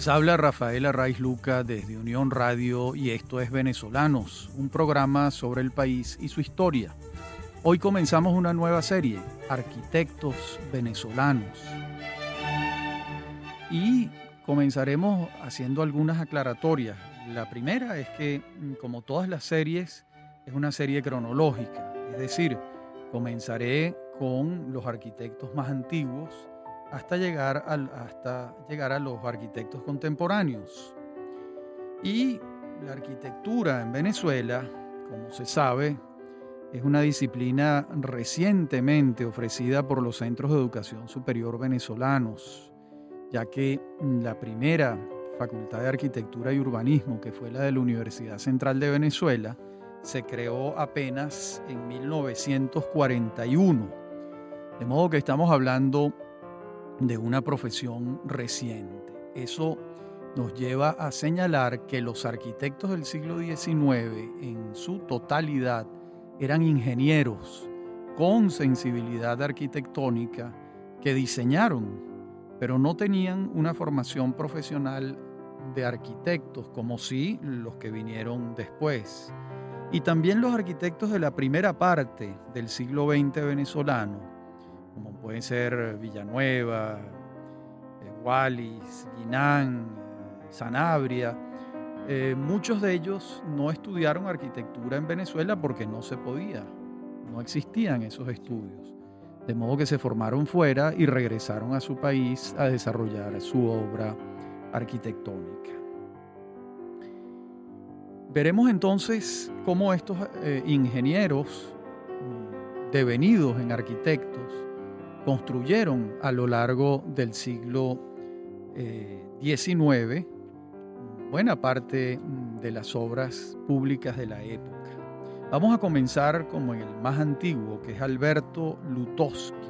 Les habla Rafael Arraiz Luca desde Unión Radio y esto es Venezolanos, un programa sobre el país y su historia. Hoy comenzamos una nueva serie, Arquitectos Venezolanos. Y comenzaremos haciendo algunas aclaratorias. La primera es que, como todas las series, es una serie cronológica. Es decir, comenzaré con los arquitectos más antiguos hasta llegar a los arquitectos contemporáneos. Y la arquitectura en Venezuela, como se sabe, es una disciplina recientemente ofrecida por los centros de educación superior venezolanos, ya que la primera Facultad de Arquitectura y Urbanismo, que fue la de la Universidad Central de Venezuela, se creó apenas en 1941. De modo que estamos hablando de una profesión reciente. Eso nos lleva a señalar que los arquitectos del siglo XIX en su totalidad eran ingenieros con sensibilidad arquitectónica que diseñaron, pero no tenían una formación profesional de arquitectos como sí los que vinieron después. Y también los arquitectos de la primera parte del siglo XX venezolano, como pueden ser Villanueva, Wallis, Guinán, Sanabria. Muchos de ellos no estudiaron arquitectura en Venezuela porque no se podía, no existían esos estudios. De modo que se formaron fuera y regresaron a su país a desarrollar su obra arquitectónica. Veremos entonces cómo estos ingenieros devenidos en arquitectos construyeron a lo largo del siglo XIX buena parte de las obras públicas de la época. Vamos a comenzar como en el más antiguo, que es Alberto Lutowski,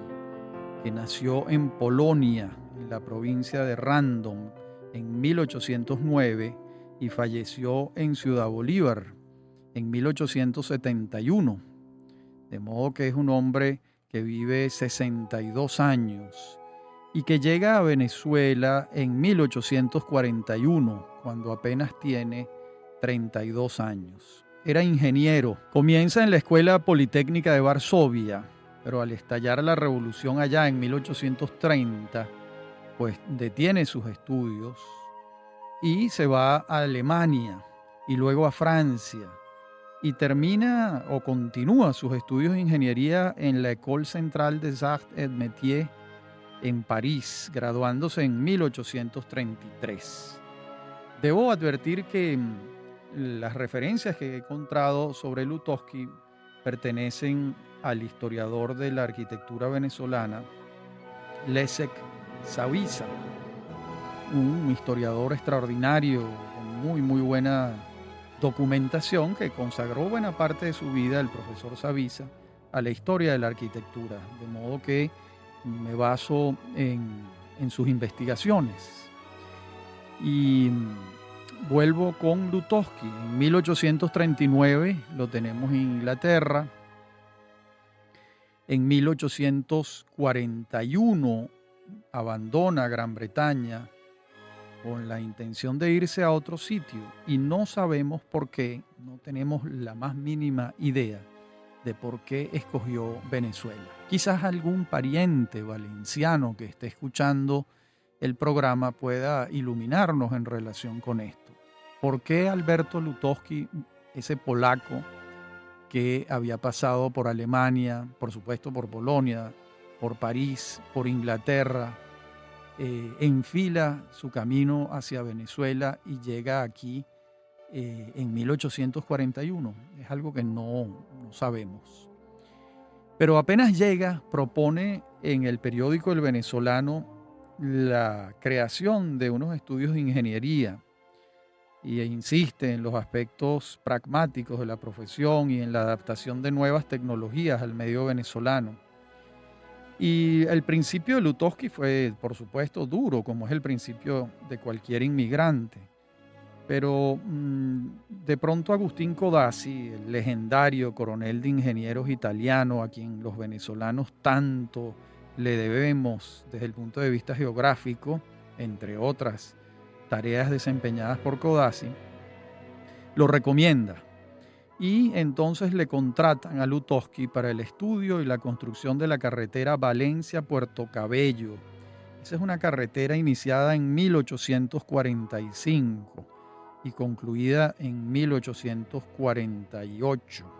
que nació en Polonia, en la provincia de Random, en 1809 y falleció en Ciudad Bolívar en 1871. De modo que es un hombre que vive 62 años y que llega a Venezuela en 1841, cuando apenas tiene 32 años. Era ingeniero. Comienza en la Escuela Politécnica de Varsovia, pero al estallar la revolución allá en 1830, pues detiene sus estudios y se va a Alemania y luego a Francia. Y termina o continúa sus estudios de ingeniería en la École Centrale des Arts et Métiers en París, graduándose en 1833. Debo advertir que las referencias que he encontrado sobre Lutowski pertenecen al historiador de la arquitectura venezolana, Leszek Zawisza, un historiador extraordinario, con muy buena documentación, que consagró buena parte de su vida, el profesor Zawisza, a la historia de la arquitectura, de modo que me baso en sus investigaciones. Y vuelvo con Lutowski. En 1839 lo tenemos en Inglaterra. En 1841 abandona Gran Bretaña con la intención de irse a otro sitio y no sabemos por qué, no tenemos la más mínima idea de por qué escogió Venezuela. Quizás algún pariente valenciano que esté escuchando el programa pueda iluminarnos en relación con esto. ¿Por qué Alberto Lutowski, ese polaco que había pasado por Alemania, por supuesto por Polonia, por París, por Inglaterra, enfila su camino hacia Venezuela y llega aquí en 1841? Es algo que no sabemos. Pero apenas llega, propone en el periódico El Venezolano la creación de unos estudios de ingeniería e insiste en los aspectos pragmáticos de la profesión y en la adaptación de nuevas tecnologías al medio venezolano. Y el principio de Lutowski fue, por supuesto, duro, como es el principio de cualquier inmigrante. Pero de pronto Agustín Codazzi, el legendario coronel de ingenieros italiano, a quien los venezolanos tanto le debemos desde el punto de vista geográfico, entre otras tareas desempeñadas por Codazzi, lo recomienda. Y entonces le contratan a Lutowski para el estudio y la construcción de la carretera Valencia-Puerto Cabello. Esa es una carretera iniciada en 1845 y concluida en 1848.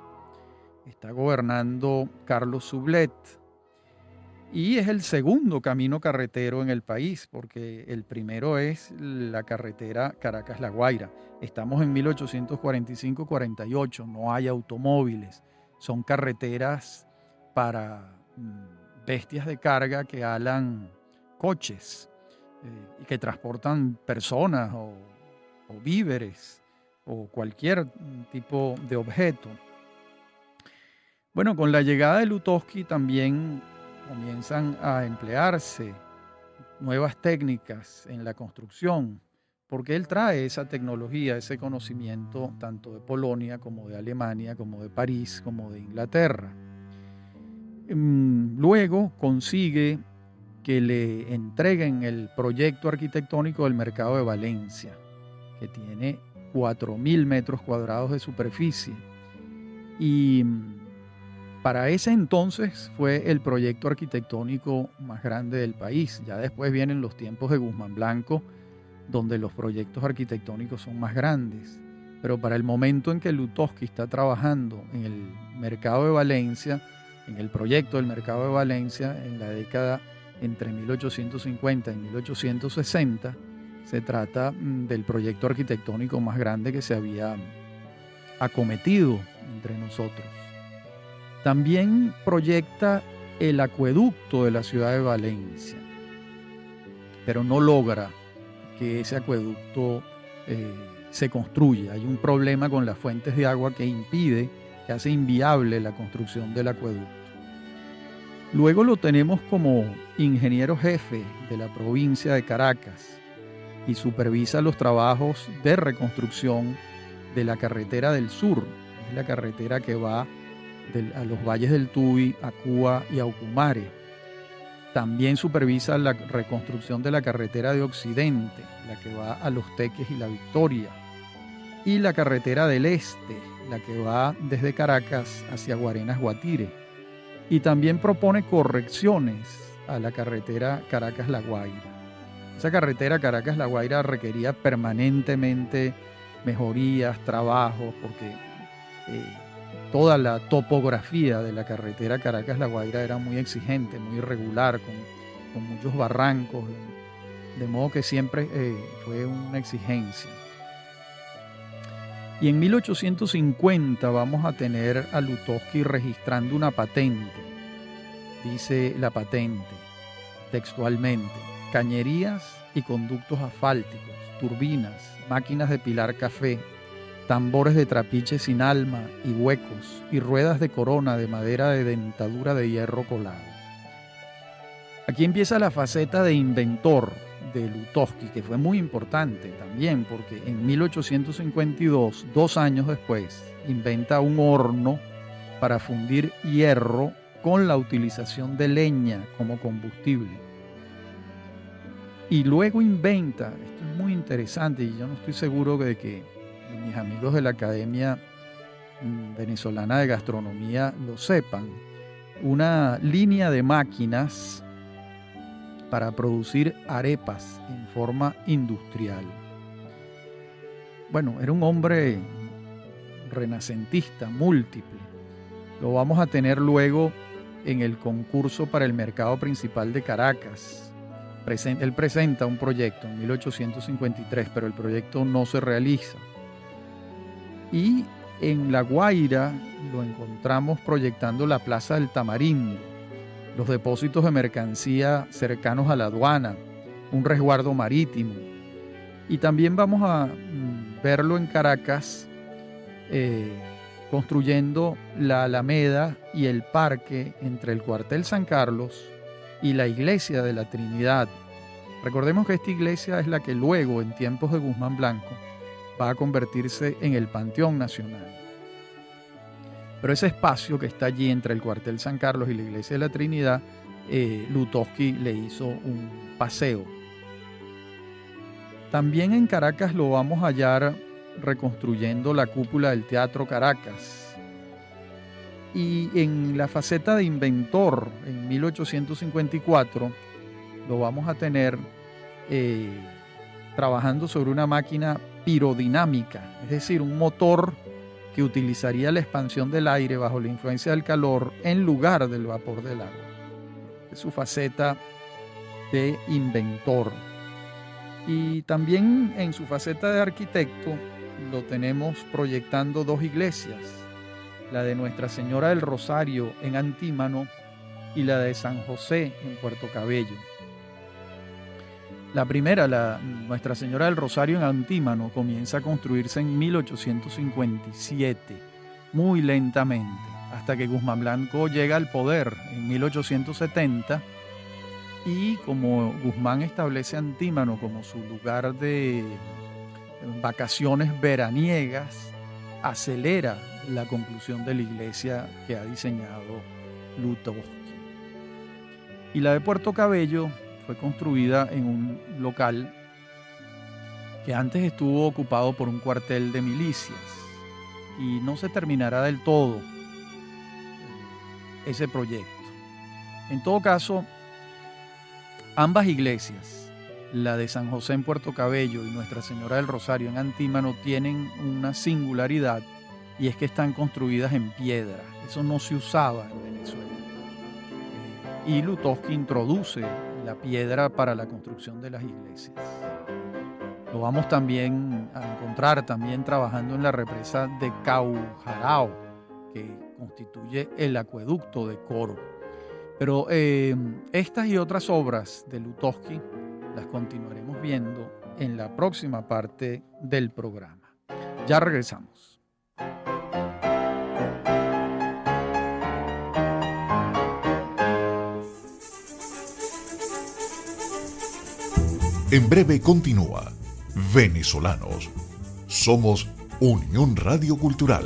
Está gobernando Carlos Sublet y es el segundo camino carretero en el país, porque el primero es la carretera Caracas-La Guaira. Estamos en 1845-48, no hay automóviles, son carreteras para bestias de carga que alan coches y que transportan personas o víveres o cualquier tipo de objeto. Bueno, con la llegada de Lutowski también comienzan a emplearse nuevas técnicas en la construcción, porque él trae esa tecnología, ese conocimiento tanto de Polonia como de Alemania, como de París, como de Inglaterra. Luego consigue que le entreguen el proyecto arquitectónico del mercado de Valencia, que tiene 4.000 metros cuadrados de superficie. Y para ese entonces fue el proyecto arquitectónico más grande del país. Ya después vienen los tiempos de Guzmán Blanco, donde los proyectos arquitectónicos son más grandes. Pero para el momento en que Lutowski está trabajando en el mercado de Valencia, en el proyecto del mercado de Valencia, en la década entre 1850 y 1860, se trata del proyecto arquitectónico más grande que se había acometido entre nosotros. También proyecta el acueducto de la ciudad de Valencia, pero no logra que ese acueducto se construya. Hay un problema con las fuentes de agua que impide, que hace inviable la construcción del acueducto. Luego lo tenemos como ingeniero jefe de la provincia de Caracas y supervisa los trabajos de reconstrucción de la carretera del sur. Es la carretera que va a los valles del Tuy, Acúa y Aucumare. También supervisa la reconstrucción de la carretera de Occidente, la que va a Los Teques y La Victoria, y la carretera del Este, la que va desde Caracas hacia Guarenas, Guatire. Y también propone correcciones a la carretera Caracas-La Guaira. Esa carretera Caracas-La Guaira requería permanentemente mejorías, trabajos, porque toda la topografía de la carretera Caracas-La Guaira era muy exigente, muy irregular, con muchos barrancos, de modo que siempre fue una exigencia. Y en 1850 vamos a tener a Lutowski registrando una patente. Dice la patente, textualmente: cañerías y conductos asfálticos, turbinas, máquinas de pilar café, tambores de trapiche sin alma y huecos, y ruedas de corona de madera de dentadura de hierro colado. Aquí empieza la faceta de inventor de Lutowski, que fue muy importante también, porque en 1852, 2 años después, inventa un horno para fundir hierro con la utilización de leña como combustible. Y luego inventa, esto es muy interesante y yo no estoy seguro de que mis amigos de la Academia Venezolana de Gastronomía lo sepan, una línea de máquinas para producir arepas en forma industrial. Bueno, era un hombre renacentista, múltiple. Lo vamos a tener luego en el concurso para el mercado principal de Caracas. Él presenta un proyecto en 1853, pero el proyecto no se realiza. Y en La Guaira lo encontramos proyectando la Plaza del Tamarindo, los depósitos de mercancía cercanos a la aduana, un resguardo marítimo. Y también vamos a verlo en Caracas construyendo la Alameda y el parque entre el cuartel San Carlos y la iglesia de la Trinidad. Recordemos que esta iglesia es la que luego, en tiempos de Guzmán Blanco, va a convertirse en el Panteón Nacional. Pero ese espacio que está allí entre el cuartel San Carlos y la iglesia de la Trinidad, Lutowski le hizo un paseo. También en Caracas lo vamos a hallar reconstruyendo la cúpula del Teatro Caracas. Y en la faceta de inventor, en 1854, lo vamos a tener trabajando sobre una máquina pirodinámica, es decir, un motor que utilizaría la expansión del aire bajo la influencia del calor en lugar del vapor del agua. Es su faceta de inventor. Y también en su faceta de arquitecto lo tenemos proyectando dos iglesias, la de Nuestra Señora del Rosario en Antímano y la de San José en Puerto Cabello. La primera, la Nuestra Señora del Rosario en Antímano, comienza a construirse en 1857, muy lentamente, hasta que Guzmán Blanco llega al poder en 1870 y como Guzmán establece Antímano como su lugar de vacaciones veraniegas, acelera la conclusión de la iglesia que ha diseñado Lutoski. Y la de Puerto Cabello fue construida en un local que antes estuvo ocupado por un cuartel de milicias y no se terminará del todo ese proyecto. En todo caso, ambas iglesias, la de San José en Puerto Cabello y Nuestra Señora del Rosario en Antímano, tienen una singularidad y es que están construidas en piedra. Eso no se usaba en Venezuela. Y Lutoski introduce la piedra para la construcción de las iglesias. Lo vamos también a encontrar también trabajando en la represa de Caujarao, que constituye el acueducto de Coro. Pero estas y otras obras de Lutoski las continuaremos viendo en la próxima parte del programa. Ya regresamos. En breve continúa Venezolanos. Somos Unión Radio Cultural.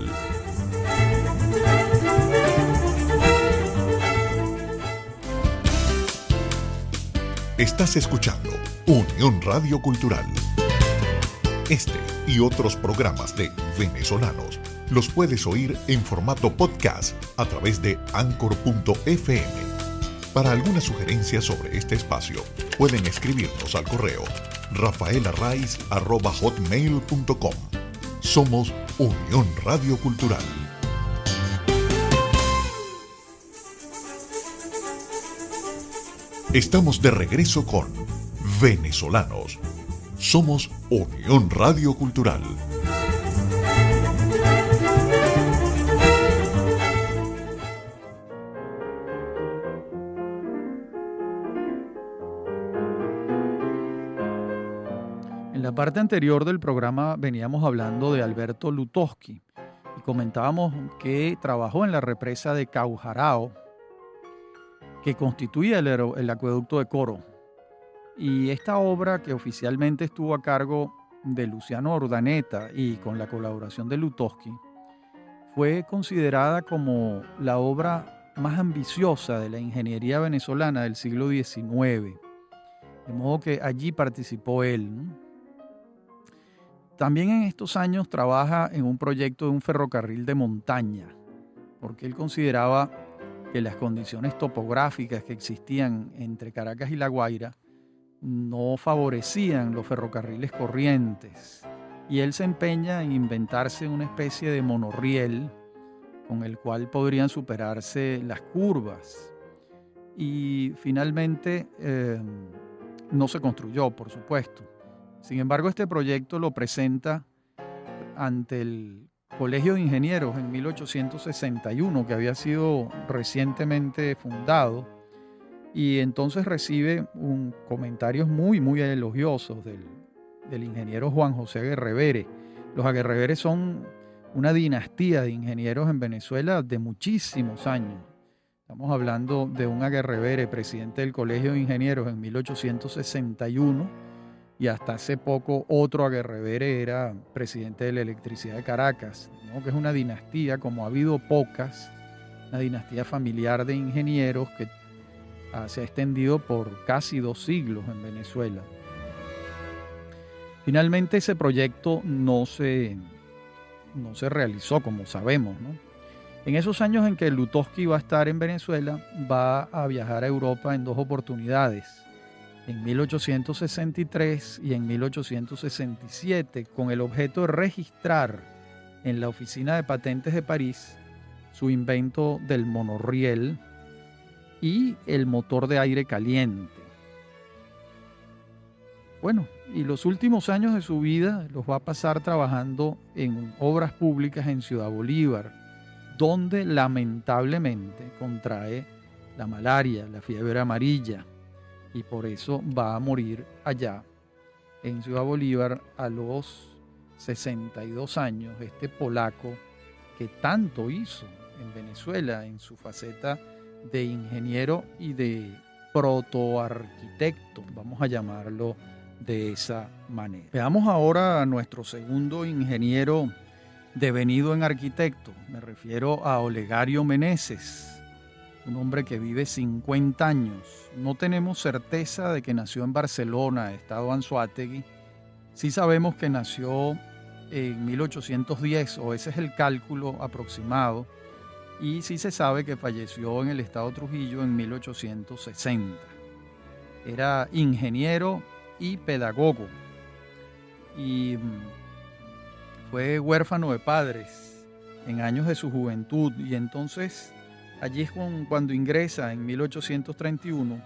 Estás escuchando Unión Radio Cultural. Este y otros programas de Venezolanos los puedes oír en formato podcast a través de Anchor.fm. Para alguna sugerencia sobre este espacio, pueden escribirnos al correo rafaelarraiz@hotmail.com. Somos Unión Radio Cultural. Estamos de regreso con Venezolanos. Somos Unión Radio Cultural. En la parte anterior del programa veníamos hablando de Alberto Lutoski y comentábamos que trabajó en la represa de Caujarao, que constituye el acueducto de Coro. Y esta obra, que oficialmente estuvo a cargo de Luciano Urdaneta y con la colaboración de Lutoski, fue considerada como la obra más ambiciosa de la ingeniería venezolana del siglo XIX. De modo que allí participó él, ¿no? También en estos años trabaja en un proyecto de un ferrocarril de montaña, porque él consideraba que las condiciones topográficas que existían entre Caracas y La Guaira no favorecían los ferrocarriles corrientes. Y él se empeña en inventarse una especie de monorriel con el cual podrían superarse las curvas. Y finalmente no se construyó, por supuesto. Sin embargo, este proyecto lo presenta ante el Colegio de Ingenieros en 1861, que había sido recientemente fundado, y entonces recibe comentarios muy, muy elogiosos del ingeniero Juan José Aguerrevere. Los Aguerrevere son una dinastía de ingenieros en Venezuela de muchísimos años. Estamos hablando de un Aguerrevere, presidente del Colegio de Ingenieros en 1861, y hasta hace poco otro Aguerrevere era presidente de la Electricidad de Caracas, ¿no? Que es una dinastía, como ha habido pocas, una dinastía familiar de ingenieros que se ha extendido por casi 2 siglos en Venezuela. Finalmente ese proyecto no se realizó, como sabemos, ¿no? En esos años en que Lutowski va a estar en Venezuela, va a viajar a Europa en 2 oportunidades, en 1863 y en 1867, con el objeto de registrar en la Oficina de Patentes de París su invento del monorriel y el motor de aire caliente. Bueno, y los últimos años de su vida los va a pasar trabajando en obras públicas en Ciudad Bolívar, donde lamentablemente contrae la malaria, la fiebre amarilla, y por eso va a morir allá en Ciudad Bolívar a los 62 años, este polaco que tanto hizo en Venezuela en su faceta de ingeniero y de protoarquitecto, vamos a llamarlo de esa manera. Veamos ahora a nuestro segundo ingeniero devenido en arquitecto. Me refiero a Olegario Meneses, un hombre que vive 50 años. No tenemos certeza de que nació en Barcelona, estado Anzoátegui. Sí sabemos que nació en 1810, o ese es el cálculo aproximado, y sí se sabe que falleció en el estado Trujillo en 1860. Era ingeniero y pedagogo, y fue huérfano de padres en años de su juventud, y entonces allí es cuando ingresa en 1831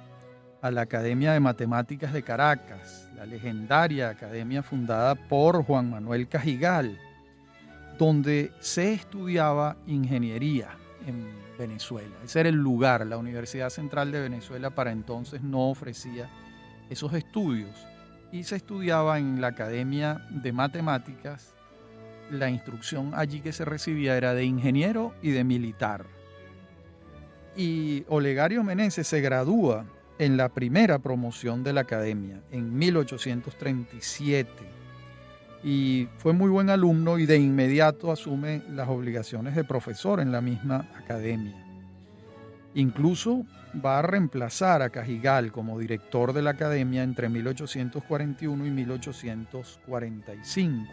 a la Academia de Matemáticas de Caracas, la legendaria academia fundada por Juan Manuel Cajigal, donde se estudiaba ingeniería en Venezuela. Ese era el lugar. La Universidad Central de Venezuela para entonces no ofrecía esos estudios y se estudiaba en la Academia de Matemáticas. La instrucción allí que se recibía era de ingeniero y de militar. Y Olegario Meneses se gradúa en la primera promoción de la academia en 1837 y fue muy buen alumno y de inmediato asume las obligaciones de profesor en la misma academia. Incluso va a reemplazar a Cajigal como director de la academia entre 1841 y 1845.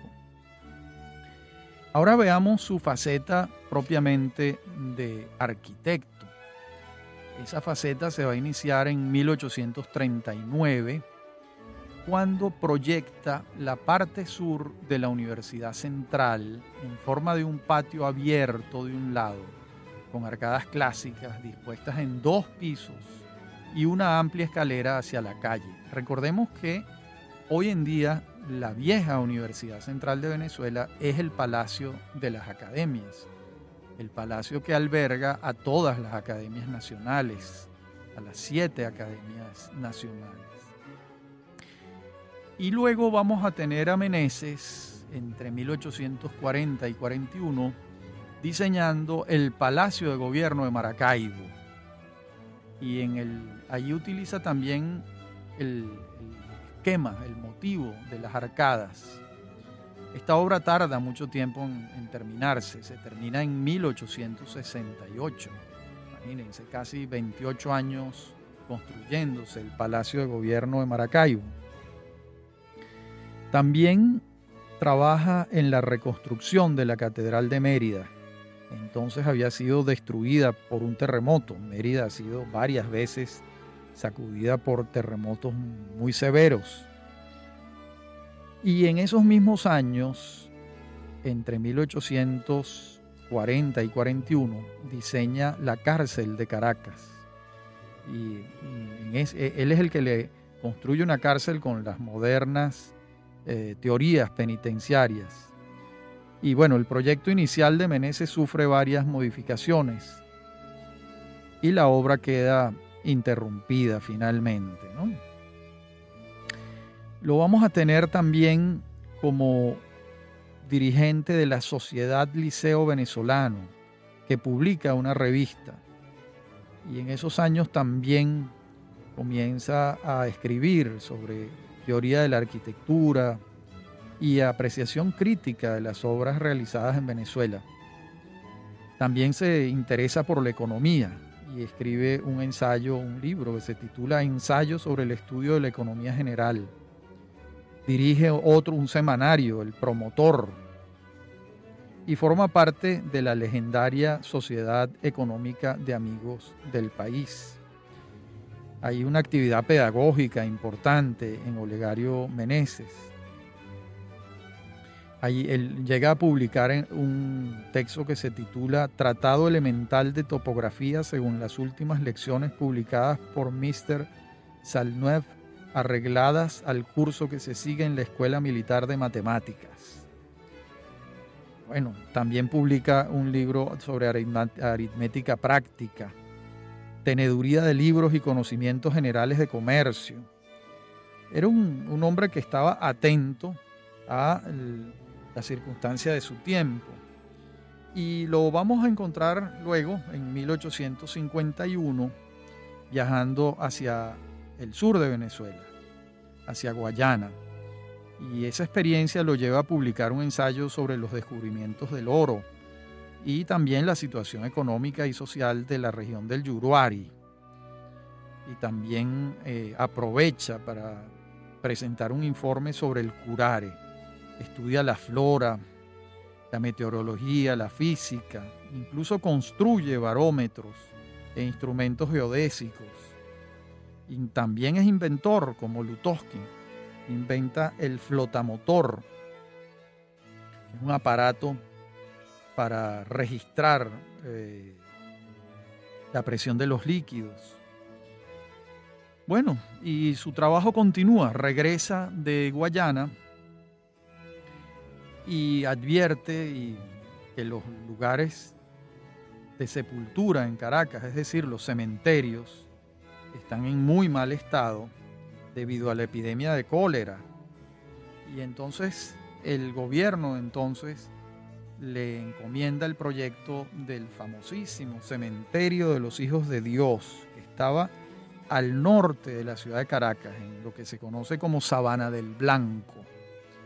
Ahora veamos su faceta propiamente de arquitecto. Esa faceta se va a iniciar en 1839, cuando proyecta la parte sur de la Universidad Central en forma de un patio abierto de un lado, con arcadas clásicas dispuestas en 2 pisos y una amplia escalera hacia la calle. Recordemos que hoy en día la vieja Universidad Central de Venezuela es el Palacio de las Academias, el palacio que alberga a todas las academias nacionales, a las 7 academias nacionales. Y luego vamos a tener a Meneses entre 1840 y 41 diseñando el Palacio de Gobierno de Maracaibo. Y allí utiliza también el esquema, el motivo de las arcadas. Esta obra tarda mucho tiempo en terminarse, se termina en 1868. Imagínense, casi 28 años construyéndose el Palacio de Gobierno de Maracaibo. También trabaja en la reconstrucción de la Catedral de Mérida. Entonces había sido destruida por un terremoto. Mérida ha sido varias veces sacudida por terremotos muy severos. Y en esos mismos años, entre 1840 y 41, diseña la cárcel de Caracas. Y él es el que le construye una cárcel con las modernas teorías penitenciarias. Y bueno, el proyecto inicial de Meneses sufre varias modificaciones y la obra queda interrumpida finalmente, ¿no? Lo vamos a tener también como dirigente de la Sociedad Liceo Venezolano, que publica una revista. Y en esos años también comienza a escribir sobre teoría de la arquitectura y apreciación crítica de las obras realizadas en Venezuela. También se interesa por la economía y escribe un ensayo, un libro que se titula Ensayo sobre el estudio de la economía general. dirige un semanario, El Promotor, y forma parte de la legendaria Sociedad Económica de Amigos del País. Hay una actividad pedagógica importante en Olegario Meneses. Ahí él llega a publicar un texto que se titula Tratado Elemental de Topografía según las últimas lecciones publicadas por Mr. Salnuev, arregladas al curso que se sigue en la Escuela Militar de Matemáticas. Bueno, también publica un libro sobre aritmética práctica, teneduría de libros y conocimientos generales de comercio. Era un hombre que estaba atento a la circunstancia de su tiempo. Y lo vamos a encontrar luego, en 1851, viajando hacia el sur de Venezuela, hacia Guayana. Y esa experiencia lo lleva a publicar un ensayo sobre los descubrimientos del oro y también la situación económica y social de la región del Yuruari. Y también aprovecha para presentar un informe sobre el curare. Estudia la flora, la meteorología, la física, incluso construye barómetros e instrumentos geodésicos. Y también es inventor, como Lutoski. Inventa el flotamotor, que es un aparato para registrar la presión de los líquidos. Bueno, y su trabajo continúa. Regresa de Guayana y advierte que los lugares de sepultura en Caracas, es decir, los cementerios, están en muy mal estado debido a la epidemia de cólera. Y entonces el gobierno le encomienda el proyecto del famosísimo Cementerio de los Hijos de Dios, que estaba al norte de la ciudad de Caracas, en lo que se conoce como Sabana del Blanco.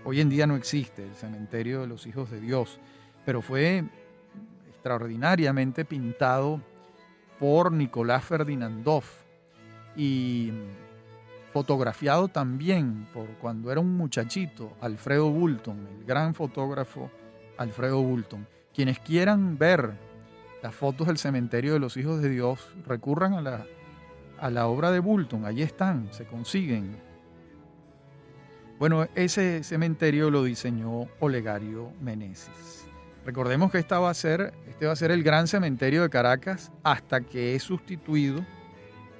Hoy en día no existe el Cementerio de los Hijos de Dios, pero fue extraordinariamente pintado por Nicolás Ferdinandov y fotografiado también por, cuando era un muchachito, Alfredo Bulton, el gran fotógrafo Alfredo Bulton. Quienes quieran ver las fotos del Cementerio de los Hijos de Dios, recurran a la obra de Bulton. Allí están, se consiguen. Bueno, ese cementerio lo diseñó Olegario Meneses. Recordemos que este va a ser el gran cementerio de Caracas hasta que es sustituido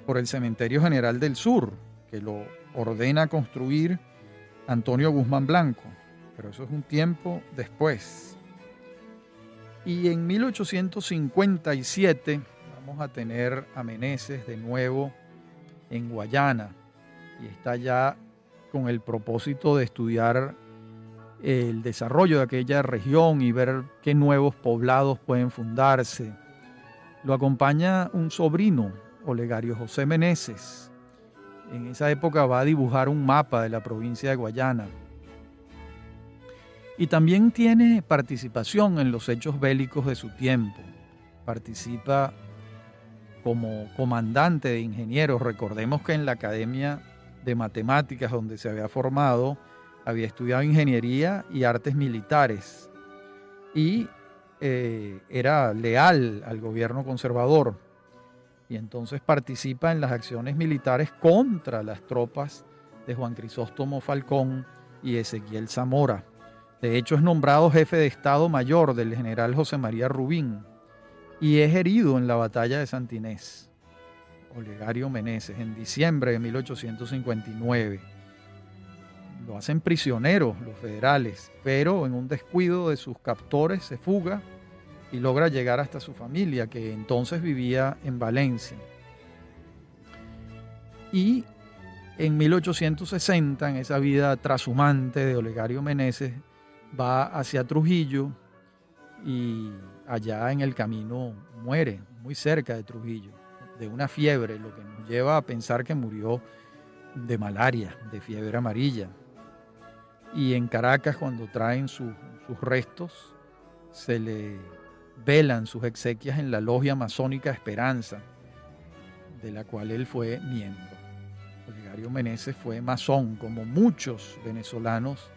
por el Cementerio General del Sur, que lo ordena construir Antonio Guzmán Blanco, pero eso es un tiempo después. Y en 1857 vamos a tener a Meneses de nuevo en Guayana, y está ya con el propósito de estudiar el desarrollo de aquella región y ver qué nuevos poblados pueden fundarse. Lo acompaña un sobrino, Olegario José Meneses. En esa época va a dibujar un mapa de la provincia de Guayana. Y también tiene participación en los hechos bélicos de su tiempo. Participa como comandante de ingenieros. Recordemos que en la Academia de Matemáticas, donde se había formado, había estudiado ingeniería y artes militares. Y era leal al gobierno conservador. Y entonces participa en las acciones militares contra las tropas de Juan Crisóstomo Falcón y Ezequiel Zamora. De hecho, es nombrado jefe de Estado Mayor del general José María Rubín y es herido en la batalla de Santinés. Olegario Meneses, en diciembre de 1859. Lo hacen prisionero los federales, pero en un descuido de sus captores se fuga y logra llegar hasta su familia, que entonces vivía en Valencia. Y en 1860, en esa vida trashumante de Olegario Meneses, va hacia Trujillo y allá en el camino muere, muy cerca de Trujillo, de una fiebre, lo que nos lleva a pensar que murió de malaria, de fiebre amarilla. Y en Caracas, cuando traen sus restos, se le velan sus exequias en la logia masónica Esperanza, de la cual él fue miembro. Olegario Meneses fue masón, como muchos venezolanos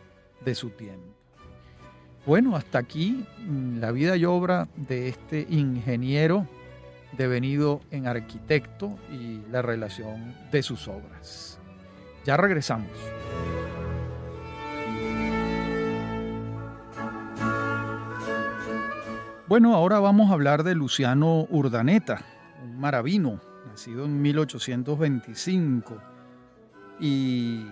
de su tiempo. Bueno, hasta aquí la vida y obra de este ingeniero devenido en arquitecto y la relación de sus obras. Ya regresamos. Bueno, ahora vamos a hablar de Luciano Urdaneta, un maravino, nacido en 1825 y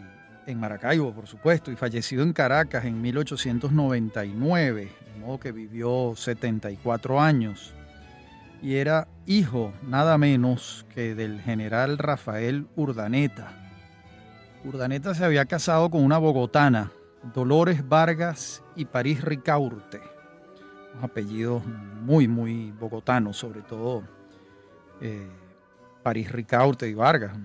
en Maracaibo, por supuesto, y fallecido en Caracas en 1899, de modo que vivió 74 años. Y era hijo nada menos que del general Rafael Urdaneta. Urdaneta se había casado con una bogotana, Dolores Vargas y París Ricaurte, unos apellidos muy, muy bogotanos, sobre todo París Ricaurte y Vargas.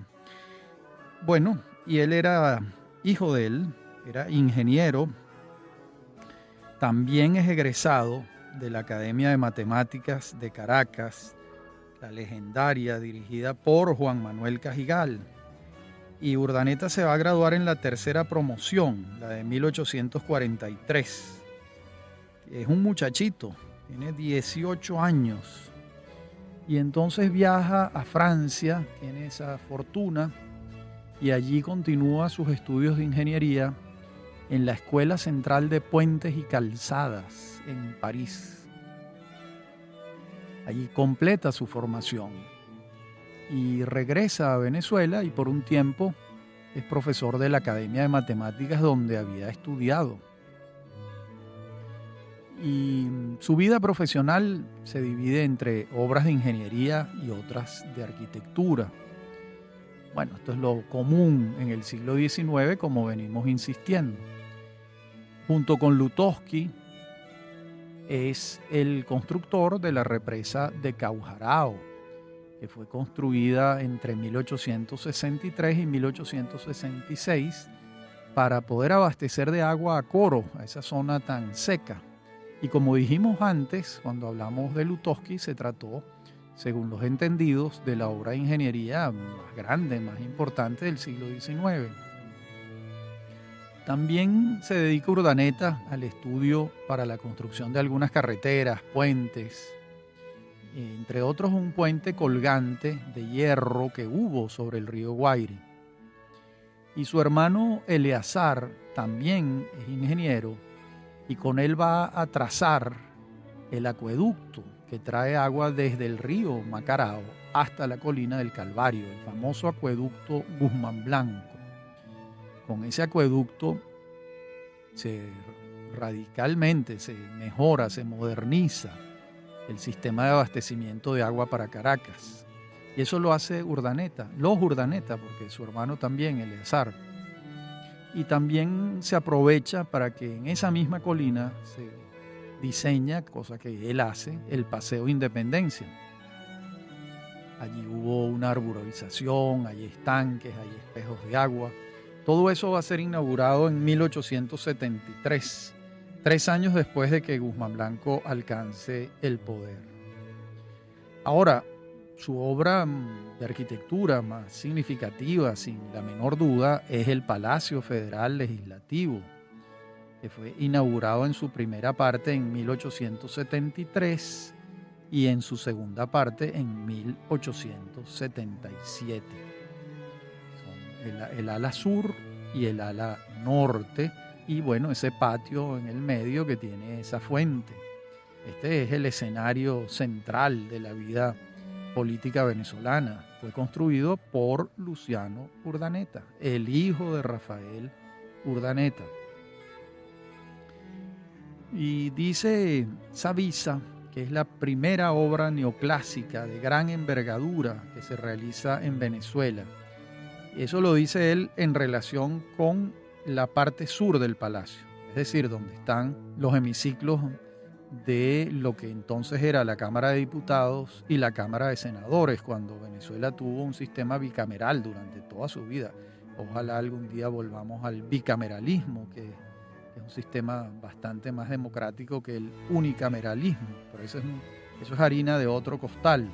Bueno, y él era hijo de él, era ingeniero, también es egresado de la Academia de Matemáticas de Caracas, la legendaria, dirigida por Juan Manuel Cajigal. Y Urdaneta se va a graduar en la tercera promoción, la de 1843. Es un muchachito, tiene 18 años. Y entonces viaja a Francia, tiene esa fortuna, y allí continúa sus estudios de ingeniería en la Escuela Central de Puentes y Calzadas en París. Allí completa su formación y regresa a Venezuela y por un tiempo es profesor de la Academia de Matemáticas donde había estudiado. Y su vida profesional se divide entre obras de ingeniería y otras de arquitectura. Bueno, esto es lo común en el siglo XIX, como venimos insistiendo. Junto con Lutowski, es el constructor de la represa de Caujarao, que fue construida entre 1863 y 1866 para poder abastecer de agua a Coro, a esa zona tan seca. Y como dijimos antes, cuando hablamos de Lutowski, se trató, según los entendidos, de la obra de ingeniería más grande, más importante del siglo XIX. También se dedica Urdaneta al estudio para la construcción de algunas carreteras, puentes, entre otros un puente colgante de hierro que hubo sobre el río Guaire. Y su hermano Eleazar también es ingeniero y con él va a trazar el acueducto que trae agua desde el río Macarao hasta la colina del Calvario, el famoso acueducto Guzmán Blanco. Con ese acueducto radicalmente se mejora, se moderniza el sistema de abastecimiento de agua para Caracas. Y eso lo hace Urdaneta, los Urdaneta, porque su hermano también, Eleazar. Y también se aprovecha para que en esa misma colina se diseña, cosa que él hace, el Paseo Independencia. Allí hubo una arborización, hay estanques, hay espejos de agua. Todo eso va a ser inaugurado en 1873, 3 años después de que Guzmán Blanco alcance el poder. Ahora, su obra de arquitectura más significativa, sin la menor duda, es el Palacio Federal Legislativo, que fue inaugurado en su primera parte en 1873 y en su segunda parte en 1877. El ala sur y el ala norte, y bueno, ese patio en el medio que tiene esa fuente. Este es el escenario central de la vida política venezolana. Fue construido por Luciano Urdaneta, el hijo de Rafael Urdaneta. Y dice Savisa que es la primera obra neoclásica de gran envergadura que se realiza en Venezuela. Eso lo dice él en relación con la parte sur del palacio, es decir, donde están los hemiciclos de lo que entonces era la Cámara de Diputados y la Cámara de Senadores, cuando Venezuela tuvo un sistema bicameral durante toda su vida. Ojalá algún día volvamos al bicameralismo, que es un sistema bastante más democrático que el unicameralismo, pero eso es harina de otro costal.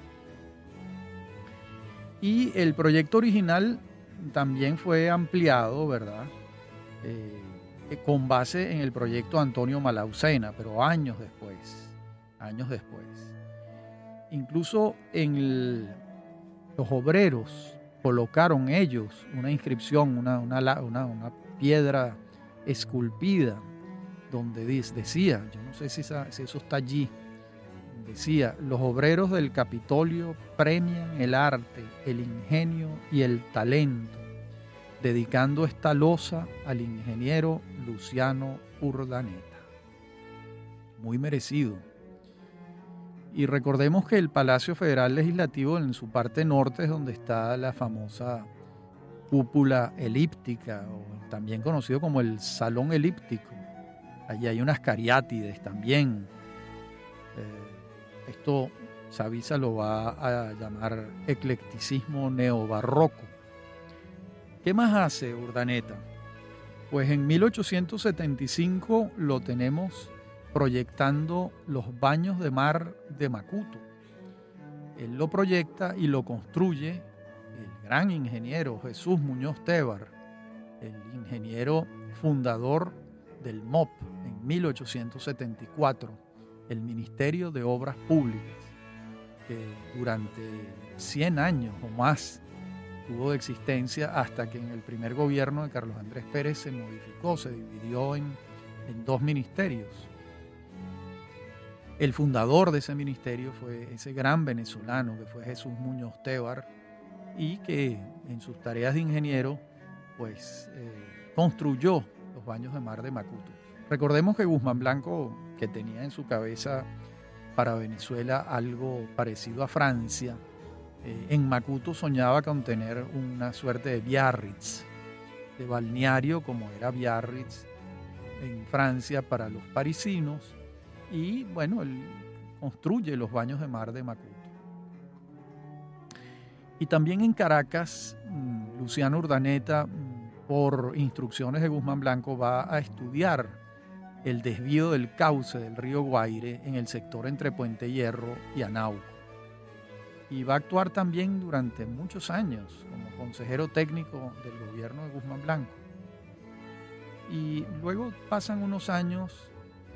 Y el proyecto original también fue ampliado, ¿verdad? Con base en el proyecto Antonio Malaucena, pero años después. Incluso los obreros colocaron ellos una inscripción, una piedra esculpida, donde decía, yo no sé si eso está allí, decía: los obreros del Capitolio premian el arte, el ingenio y el talento, dedicando esta losa al ingeniero Luciano Urdaneta. Muy merecido. Y recordemos que el Palacio Federal Legislativo, en su parte norte, es donde está la famosa cúpula elíptica, o también conocido como el Salón Elíptico. Allí hay unas cariátides también. Esto Savisa lo va a llamar eclecticismo neobarroco. ¿Qué más hace Urdaneta? Pues en 1875 lo tenemos proyectando los baños de mar de Macuto. Él lo proyecta y lo construye el gran ingeniero Jesús Muñoz Tebar, el ingeniero fundador del MOP en 1874, el Ministerio de Obras Públicas, que durante 100 años o más tuvo de existencia, hasta que en el primer gobierno de Carlos Andrés Pérez se modificó, se dividió en dos ministerios. El fundador de ese ministerio fue ese gran venezolano que fue Jesús Muñoz Tebar, y que en sus tareas de ingeniero pues construyó los baños de mar de Macuto. Recordemos que Guzmán Blanco, que tenía en su cabeza para Venezuela algo parecido a Francia, en Macuto soñaba con tener una suerte de Biarritz, de balneario como era Biarritz en Francia para los parisinos. Y bueno, él construye los baños de mar de Macuto. Y también en Caracas, Luciano Urdaneta, por instrucciones de Guzmán Blanco, va a estudiar el desvío del cauce del río Guaire en el sector entre Puente Hierro y Anauco. Y va a actuar también durante muchos años como consejero técnico del gobierno de Guzmán Blanco. Y luego pasan unos años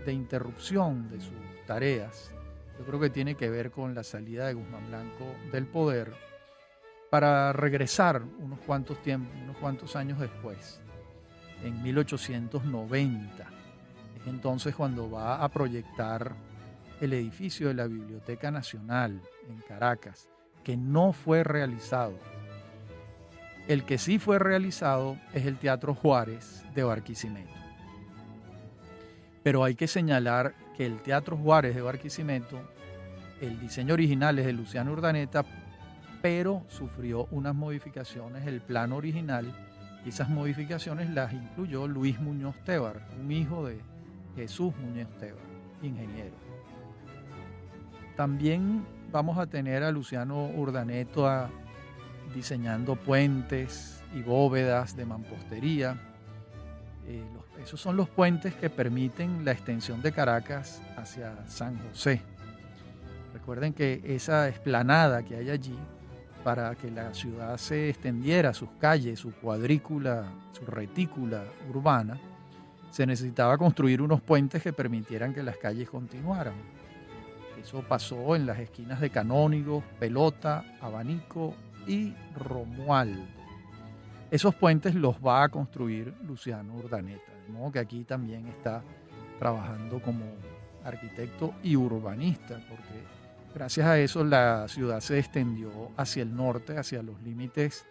de interrupción de sus tareas. Yo creo que tiene que ver con la salida de Guzmán Blanco del poder, para regresar unos cuantos años después, en 1890. Es entonces cuando va a proyectar el edificio de la Biblioteca Nacional en Caracas, que no fue realizado. El que sí fue realizado es el Teatro Juárez de Barquisimeto. Pero hay que señalar que el Teatro Juárez de Barquisimeto, el diseño original es de Luciano Urdaneta, pero sufrió unas modificaciones, el plano original, y esas modificaciones las incluyó Luis Muñoz Tebar, un hijo de Jesús Muñoz Tebar, ingeniero. También vamos a tener a Luciano Urdaneta diseñando puentes y bóvedas de mampostería. Esos son los puentes que permiten la extensión de Caracas hacia San José. Recuerden que esa explanada que hay allí, para que la ciudad se extendiera, sus calles, su cuadrícula, su retícula urbana, se necesitaba construir unos puentes que permitieran que las calles continuaran. Eso pasó en las esquinas de Canónigos, Pelota, Abanico y Romualdo. Esos puentes los va a construir Luciano Urdaneta, de modo que aquí también está trabajando como arquitecto y urbanista, porque gracias a eso la ciudad se extendió hacia el norte, hacia los límites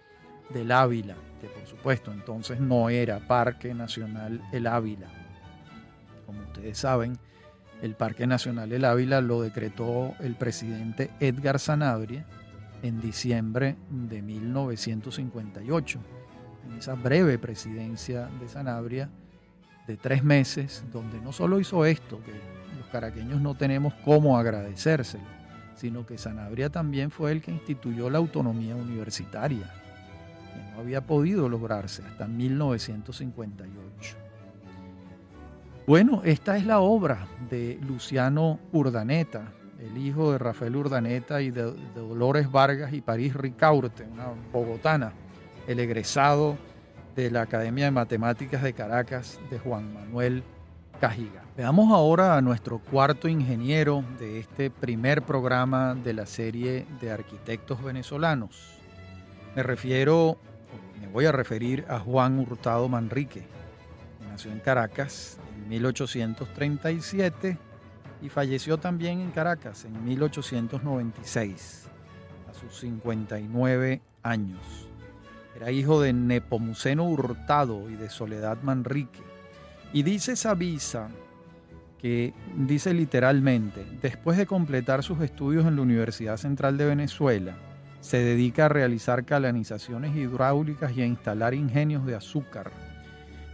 del Ávila, que por supuesto entonces no era Parque Nacional El Ávila. Como ustedes saben, el Parque Nacional El Ávila lo decretó el presidente Edgar Sanabria en diciembre de 1958. En esa breve presidencia de Sanabria de 3 meses, donde no solo hizo esto, que los caraqueños no tenemos cómo agradecérselo, sino que Sanabria también fue el que instituyó la autonomía universitaria, que no había podido lograrse hasta 1958. Bueno, esta es la obra de Luciano Urdaneta, el hijo de Rafael Urdaneta y de Dolores Vargas y París Ricaurte, una bogotana, el egresado de la Academia de Matemáticas de Caracas de Juan Manuel Cajigal. Veamos ahora a nuestro cuarto ingeniero de este primer programa de la serie de arquitectos venezolanos. Me voy a referir a Juan Hurtado Manrique. Nació en Caracas en 1837 y falleció también en Caracas en 1896, a sus 59 años. Era hijo de Nepomuceno Hurtado y de Soledad Manrique. Y dice Savisa, que dice literalmente, después de completar sus estudios en la Universidad Central de Venezuela, se dedica a realizar canalizaciones hidráulicas y a instalar ingenios de azúcar.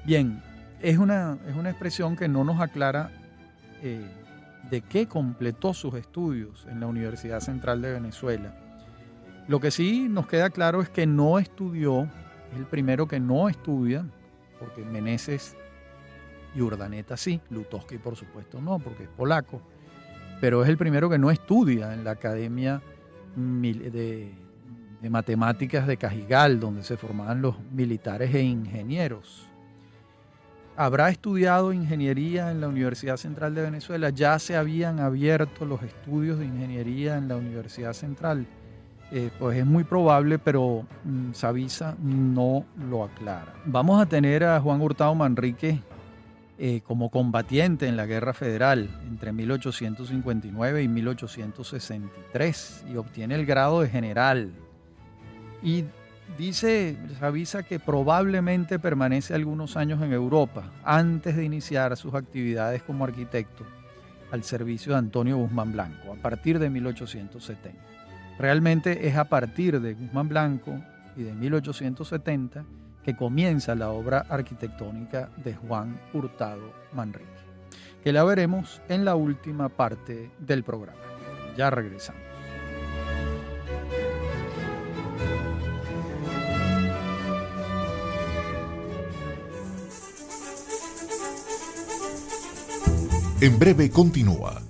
Bien, es una expresión que no nos aclara de qué completó sus estudios en la Universidad Central de Venezuela. Lo que sí nos queda claro es que no estudió, es el primero que no estudia, porque Meneses y Urdaneta sí, Lutowski por supuesto no, porque es polaco, pero es el primero que no estudia en la Academia de Matemáticas de Cajigal, donde se formaban los militares e ingenieros. Habrá estudiado ingeniería en la Universidad Central de Venezuela, ya se habían abierto los estudios de ingeniería en la Universidad Central. Pues es muy probable, pero Savisa no lo aclara. Vamos a tener a Juan Hurtado Manrique como combatiente en la Guerra Federal entre 1859 y 1863 y obtiene el grado de general. Y dice Savisa que probablemente permanece algunos años en Europa antes de iniciar sus actividades como arquitecto al servicio de Antonio Guzmán Blanco a partir de 1870. Realmente es a partir de Guzmán Blanco y de 1870 que comienza la obra arquitectónica de Juan Hurtado Manrique, que la veremos en la última parte del programa. Ya regresamos. En breve continúa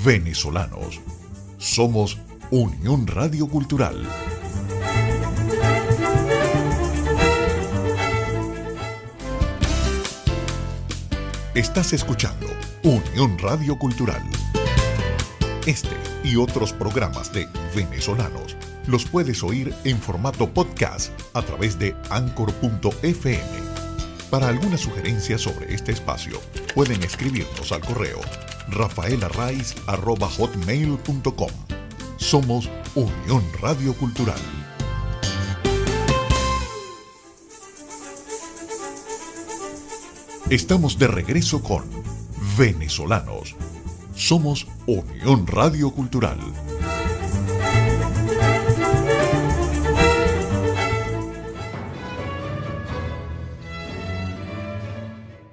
Venezolanos. Somos Unión Radio Cultural. Estás escuchando Unión Radio Cultural. Este y otros programas de Venezolanos los puedes oír en formato podcast a través de Anchor.fm. Para alguna sugerencia sobre este espacio, pueden escribirnos al correo rafaelarraiz@hotmail.com. Somos Unión Radio Cultural. Estamos de regreso con Venezolanos. Somos Unión Radio Cultural.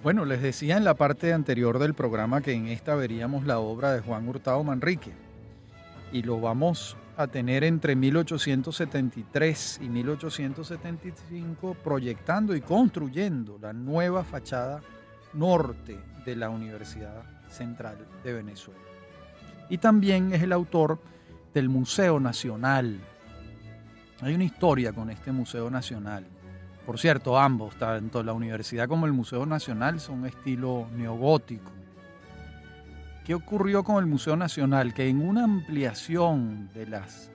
Bueno, les decía en la parte anterior del programa que en esta veríamos la obra de Juan Hurtado Manrique y lo vamos a tener entre 1873 y 1875 proyectando y construyendo la nueva fachada norte de la Universidad Central de Venezuela. Y también es el autor del Museo Nacional. Hay una historia con este Museo Nacional. Por cierto, ambos, tanto la universidad como el Museo Nacional, son estilo neogótico. ¿Qué ocurrió con el Museo Nacional? Que en una ampliación de las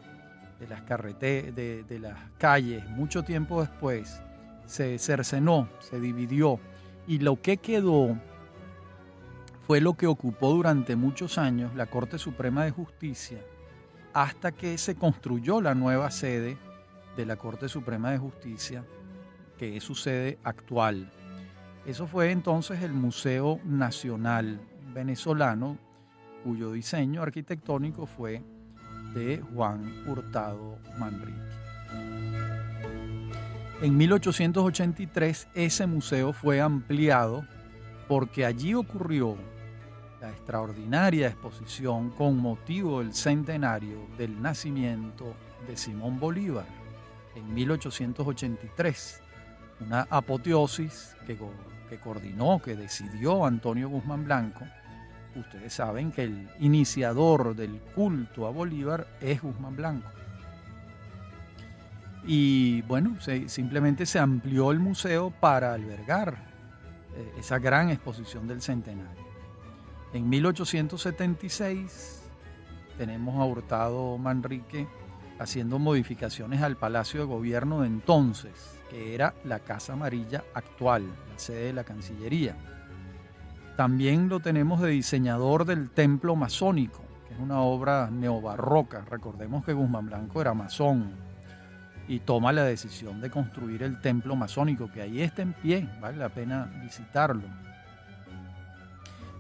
calles, mucho tiempo después, se cercenó, se dividió, y lo que quedó fue lo que ocupó durante muchos años la Corte Suprema de Justicia, hasta que se construyó la nueva sede de la Corte Suprema de Justicia, que es su sede actual. Eso fue entonces el Museo Nacional Venezolano, cuyo diseño arquitectónico fue de Juan Hurtado Manrique. En 1883 ese museo fue ampliado porque allí ocurrió la extraordinaria exposición con motivo del centenario del nacimiento de Simón Bolívar en 1883. Una apoteosis que coordinó, que decidió Antonio Guzmán Blanco. Ustedes saben que el iniciador del culto a Bolívar es Guzmán Blanco. Y bueno, simplemente se amplió el museo para albergar esa gran exposición del centenario. En 1876 tenemos a Hurtado Manrique haciendo modificaciones al Palacio de Gobierno de entonces, que era la Casa Amarilla actual, la sede de la Cancillería. También lo tenemos de diseñador del Templo Masónico, que es una obra neobarroca. Recordemos que Guzmán Blanco era masón y toma la decisión de construir el Templo Masónico, que ahí está en pie, vale la pena visitarlo.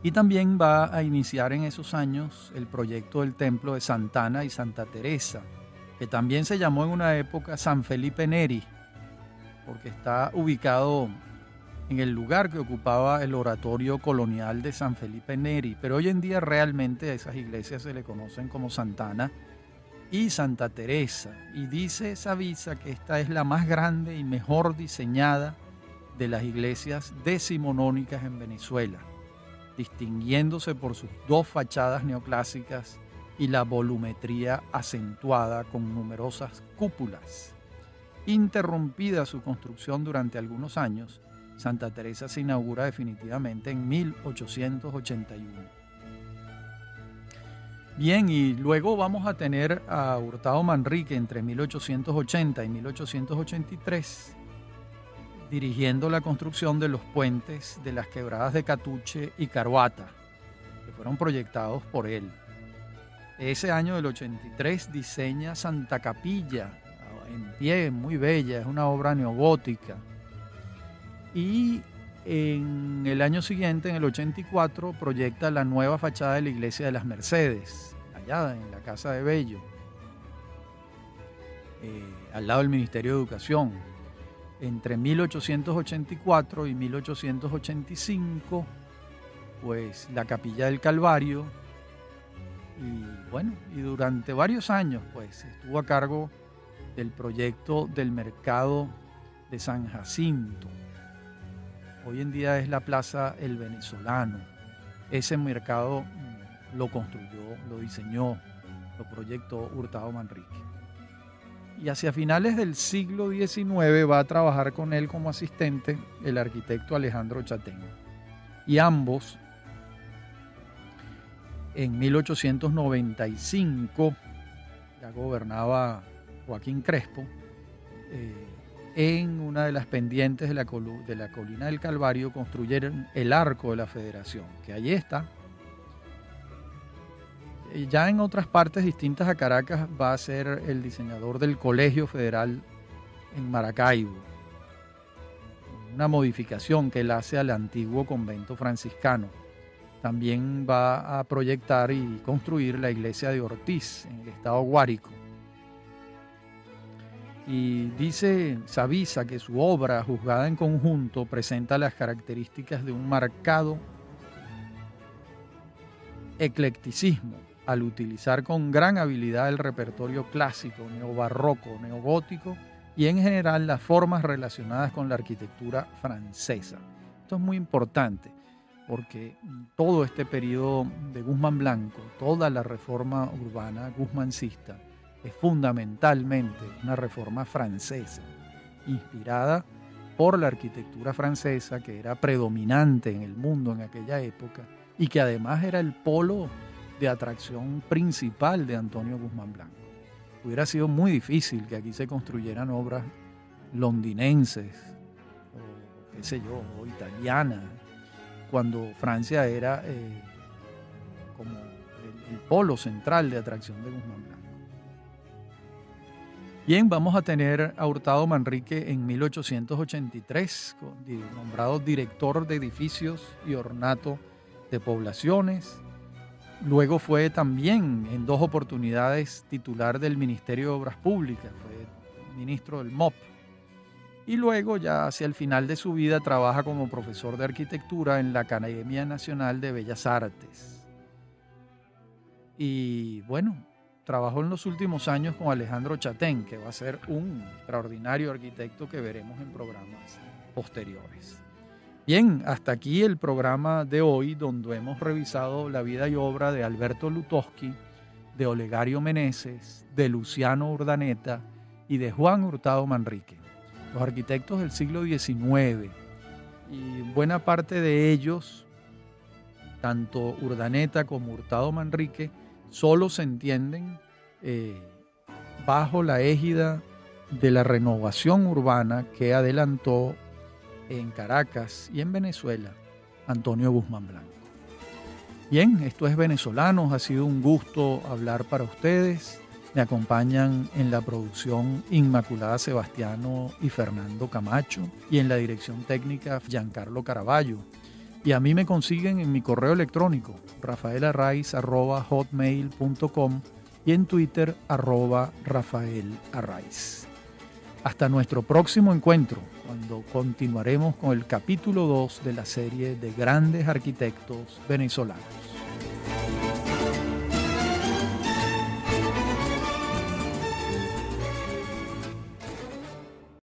Y también va a iniciar en esos años el proyecto del Templo de Santa Ana y Santa Teresa, que también se llamó en una época San Felipe Neri, porque está ubicado en el lugar que ocupaba el oratorio colonial de San Felipe Neri, pero hoy en día realmente a esas iglesias se le conocen como Santa Ana y Santa Teresa, y dice Savisa que esta es la más grande y mejor diseñada de las iglesias decimonónicas en Venezuela, distinguiéndose por sus dos fachadas neoclásicas y la volumetría acentuada con numerosas cúpulas. Interrumpida su construcción durante algunos años, Santa Teresa se inaugura definitivamente en 1881. Bien, y luego vamos a tener a Hurtado Manrique entre 1880 y 1883 dirigiendo la construcción de los puentes de las quebradas de Catuche y Caruata, que fueron proyectados por él. Ese año del 83 diseña Santa Capilla, en pie, muy bella, es una obra neogótica. Y en el año siguiente, en el 84, proyecta la nueva fachada de la Iglesia de las Mercedes, allá en la Casa de Bello, al lado del Ministerio de Educación. Entre 1884 y 1885, pues la Capilla del Calvario, y bueno, y durante varios años, pues estuvo a cargo del proyecto del mercado de San Jacinto. Hoy en día es la Plaza El Venezolano. Ese mercado lo construyó, lo diseñó, lo proyectó Hurtado Manrique. Y hacia finales del siglo XIX va a trabajar con él como asistente el arquitecto Alejandro Chatén. Y ambos, en 1895, ya gobernaba Joaquín Crespo, en una de las pendientes de la colina del Calvario construyeron el Arco de la Federación, que allí está. Ya en otras partes distintas a Caracas va a ser el diseñador del Colegio Federal en Maracaibo, una modificación que él hace al antiguo convento franciscano. También va a proyectar y construir la iglesia de Ortiz en el estado Guárico. Y dice Savisa que su obra, juzgada en conjunto, presenta las características de un marcado eclecticismo al utilizar con gran habilidad el repertorio clásico, neobarroco, neogótico y en general las formas relacionadas con la arquitectura francesa. Esto es muy importante porque todo este periodo de Guzmán Blanco, toda la reforma urbana guzmancista, es fundamentalmente una reforma francesa, inspirada por la arquitectura francesa que era predominante en el mundo en aquella época y que además era el polo de atracción principal de Antonio Guzmán Blanco. Hubiera sido muy difícil que aquí se construyeran obras londinenses o qué sé yo, o italianas, cuando Francia era como el polo central de atracción de Guzmán Blanco. Bien, vamos a tener a Hurtado Manrique en 1883, nombrado director de edificios y ornato de poblaciones. Luego fue también en 2 oportunidades titular del Ministerio de Obras Públicas, fue ministro del MOP. Y luego ya hacia el final de su vida trabaja como profesor de arquitectura en la Academia Nacional de Bellas Artes. Y bueno, trabajó en los últimos años con Alejandro Chatén, que va a ser un extraordinario arquitecto que veremos en programas posteriores. Bien, hasta aquí el programa de hoy, donde hemos revisado la vida y obra de Alberto Lutowski, de Olegario Meneses, de Luciano Urdaneta y de Juan Hurtado Manrique, los arquitectos del siglo XIX. Y buena parte de ellos, tanto Urdaneta como Hurtado Manrique, solo se entienden bajo la égida de la renovación urbana que adelantó en Caracas y en Venezuela Antonio Guzmán Blanco. Bien, esto es Venezolanos, ha sido un gusto hablar para ustedes. Me acompañan en la producción Inmaculada Sebastiano y Fernando Camacho, y en la dirección técnica Giancarlo Caraballo. Y a mí me consiguen en mi correo electrónico rafaelarraiz@hotmail.com y en Twitter @rafaelarraiz. Hasta nuestro próximo encuentro, cuando continuaremos con el capítulo 2 de la serie de grandes arquitectos venezolanos.